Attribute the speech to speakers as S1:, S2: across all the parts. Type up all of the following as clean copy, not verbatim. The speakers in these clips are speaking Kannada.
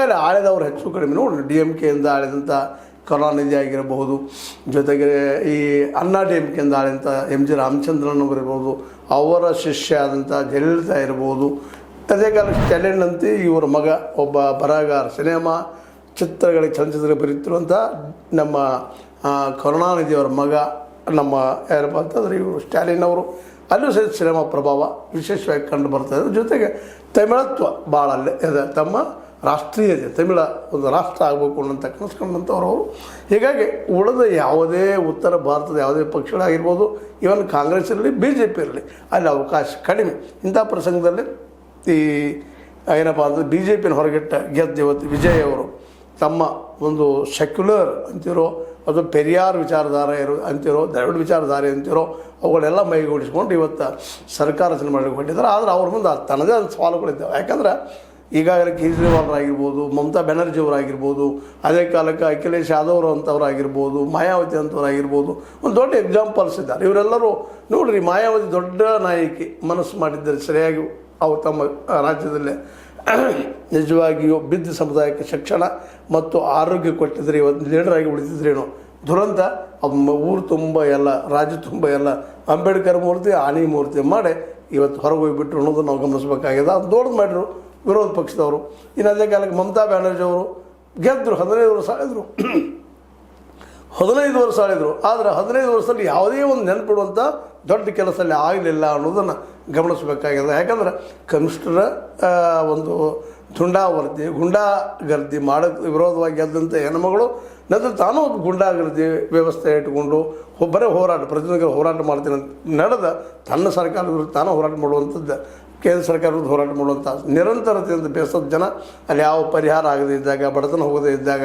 S1: ಈಗಾಗಲೇ ಆಳಿದವರು ಹೆಚ್ಚು ಕಡಿಮೆ ನೋಡಿ DMKಯಿಂದ ಆಳಿದಂಥ ಕರುಣಾನಿಧಿ ಆಗಿರಬಹುದು, ಜೊತೆಗೆ ಈ ಅಣ್ಣಾ DMKಯಿಂದ ಆಳಿದಂಥ MG ರಾಮಚಂದ್ರನ್ ಅವರಿರ್ಬೋದು, ಅವರ ಶಿಷ್ಯ ಆದಂಥ ಜಯಲಲಿತಾ ಇರ್ಬೋದು. ಅದೇ ಕಾಲಕ್ಕೆ ಟ್ಯಾಲೆಂಟ್ ಅಂತ ಇವರ ಮಗ ಒಬ್ಬ ಬರಹಗಾರ, ಸಿನಿಮಾ ಚಿತ್ರಗಳಿಗೆ ಚಲನಚಿತ್ರ ಬರೀತಿರುವಂಥ ನಮ್ಮ ಕರುಣಾನಿಧಿಯವರ ಮಗ ನಮ್ಮ ಯಾರಪ್ಪ ಅಂತಂದರೆ ಇವರು ಸ್ಟ್ಯಾಲಿನ್ ಅವರು. ಅಲ್ಲೂ ಸಹಿತ ಸಿನಿಮಾ ಪ್ರಭಾವ ವಿಶೇಷವಾಗಿ ಕಂಡು ಬರ್ತಾಯಿದ್ರು. ಜೊತೆಗೆ ತಮಿಳತ್ವ ಭಾಳ ಅಲ್ಲೇ ಇದೆ, ತಮ್ಮ ರಾಷ್ಟ್ರೀಯತೆ, ತಮಿಳ ಒಂದು ರಾಷ್ಟ್ರ ಆಗಬೇಕು ಅನ್ನೋಂಥ ಕನಸ್ಕೊಂಡಂಥವ್ರು ಅವರು. ಹೀಗಾಗಿ ಉಳಿದ ಯಾವುದೇ ಉತ್ತರ ಭಾರತದ ಯಾವುದೇ ಪಕ್ಷಗಳಾಗಿರ್ಬೋದು, ಇವನ್ ಕಾಂಗ್ರೆಸ್ ಇರಲಿ BJP ಇರಲಿ, ಅಲ್ಲಿ ಅವಕಾಶ ಕಡಿಮೆ. ಇಂಥ ಪ್ರಸಂಗದಲ್ಲಿ ಈ ಏನಪ್ಪ ಅಂದರೆ BJPನ ಹೊರಗಿಟ್ಟ ಗೆದ್ದ ಇವತ್ತು ವಿಜಯ್ ಅವರು ತಮ್ಮ ಒಂದು ಸೆಕ್ಯುಲರ್ ಅಂತಿರೋ, ಅದು ಪೆರಿಯಾರ್ ವಿಚಾರಧಾರ ಅಂತಿರೋ, ದ್ರಾವಿಡ ವಿಚಾರಧಾರೆ ಅಂತಿರೋ, ಅವುಗಳೆಲ್ಲ ಮೈಗೂಡಿಸ್ಕೊಂಡು ಇವತ್ತು ಸರ್ಕಾರ ರಚನೆ ಮಾಡಲಿಕ್ಕೆ ಹೊರಟಿದ್ದಾರೆ. ಆದರೆ ಅವ್ರ ಮುಂದೆ ತನ್ನದೇ ಒಂದು ಸವಾಲುಗಳಿದ್ದಾವೆ. ಯಾಕಂದ್ರೆ ಈಗಾಗಲೇ ಕೇಜ್ರಿವಾಲ್ರಾಗಿರ್ಬೋದು, ಮಮತಾ ಬ್ಯಾನರ್ಜಿ ಅವರಾಗಿರ್ಬೋದು, ಅದೇ ಕಾಲಕ್ಕೆ ಅಖಿಲೇಶ್ ಯಾದವ್ ಅಂಥವ್ರಾಗಿರ್ಬೋದು, ಮಾಯಾವತಿ ಅಂಥವ್ರಾಗಿರ್ಬೋದು, ಒಂದು ದೊಡ್ಡ ಎಕ್ಸಾಂಪಲ್ಸ್ ಇದ್ದಾರೆ. ಇವರೆಲ್ಲರೂ ನೋಡಿರಿ, ಮಾಯಾವತಿ ದೊಡ್ಡ ನಾಯಕಿ, ಮನಸ್ಸು ಮಾಡಿದ್ದಾರೆ ಸರಿಯಾಗಿ ಅವರು ತಮ್ಮ ರಾಜ್ಯದಲ್ಲೇ ನಿಜವಾಗಿಯೂ ಬಿದ್ದ ಸಮುದಾಯಕ್ಕೆ ಶಿಕ್ಷಣ ಮತ್ತು ಆರೋಗ್ಯ ಕೊಟ್ಟಿದ್ರೆ ಇವತ್ತು ಲೀಡರಾಗಿ ಉಳಿತಿದ್ರೇನೋ. ದುರಂತ ಊರು ತುಂಬ ಎಲ್ಲ, ರಾಜ್ಯ ತುಂಬ ಎಲ್ಲ ಅಂಬೇಡ್ಕರ್ ಮೂರ್ತಿ, ಆನಿ ಮೂರ್ತಿ ಮಾಡಿ ಇವತ್ತು ಹೊರಗೆ ಹೋಗಿಬಿಟ್ರು ಅನ್ನೋದು ನಾವು ಗಮನಿಸಬೇಕಾಗಿದೆ. ಅದು ದೊಡ್ಡದು ಮಾಡಿದ್ರು ವಿರೋಧ ಪಕ್ಷದವರು. ಇನ್ನು ಅದೇ ಕಾಲಕ್ಕೆ ಮಮತಾ ಬ್ಯಾನರ್ಜಿ ಅವರು ಗೆದ್ದರು, 15 ವರ್ಷ ಆಳಿದರು, 15 ವರ್ಷ ಆಳಿದರು. ಆದರೆ 15 ವರ್ಷದಲ್ಲಿ ಯಾವುದೇ ಒಂದು ನೆನಪಿಡುವಂಥ ದೊಡ್ಡ ಕೆಲಸ ಅಲ್ಲಿ ಆಗಲಿಲ್ಲ ಅನ್ನೋದನ್ನು ಗಮನಿಸಬೇಕಾಗಿದೆ. ಯಾಕಂದ್ರೆ ಕನಿಷ್ಠರ ಒಂದು ಗುಂಡಾಗರ್ದಿ ಮಾಡೋಕ್ಕೆ ವಿರೋಧವಾಗಿ ಗೆದ್ದಂಥ ಹೆಣ್ಮಗಳು ನಂತರ ತಾನೂ ಒಂದು ಗುಂಡಾಗರ್ದಿ ವ್ಯವಸ್ಥೆ ಇಟ್ಕೊಂಡು ಬರೀ ಹೋರಾಟ, ಪ್ರತಿನಿಧಿಗಳು ಹೋರಾಟ ಮಾಡ್ತೀನಿ ಅಂತ ನಡೆದ ತನ್ನ ಸರ್ಕಾರದ ವಿರುದ್ಧ ತಾನು ಹೋರಾಟ ಮಾಡುವಂಥದ್ದು, ಕೇಂದ್ರ ಸರ್ಕಾರ ವಿರುದ್ಧ ಹೋರಾಟ ಮಾಡುವಂಥ ನಿರಂತರತೆಯಿಂದ ಬೇಸದ ಜನ ಅಲ್ಲಿ ಯಾವ ಪರಿಹಾರ ಆಗದೇ ಇದ್ದಾಗ, ಬಡತನ ಹೋಗದೇ ಇದ್ದಾಗ,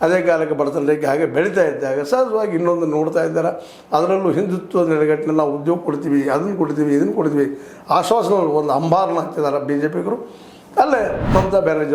S1: ಅದೇ ಕಾಲಕ್ಕೆ ಬಡತನ ರೇಖೆ ಹಾಗೆ ಬೆಳೀತಾ ಇದ್ದಾಗ ಸಹಜವಾಗಿ ಇನ್ನೊಂದು ನೋಡ್ತಾ ಇದ್ದಾರೆ. ಅದರಲ್ಲೂ ಹಿಂದುತ್ವದ ನೆಲೆಗಟ್ಟಿನಲ್ಲಿ ನಾವು ಉದ್ಯೋಗ ಕೊಡ್ತೀವಿ, ಅದನ್ನು ಕೊಡ್ತೀವಿ, ಇದನ್ನು ಕೊಡ್ತೀವಿ, ಆಶ್ವಾಸನೆ ಒಂದು ಅಂಬಾರನ ಹಾಕ್ತಿದ್ದಾರೆ BJPಗರು. ಅಲ್ಲೇ ಮಮತಾ ಬ್ಯಾನರ್ಜಿ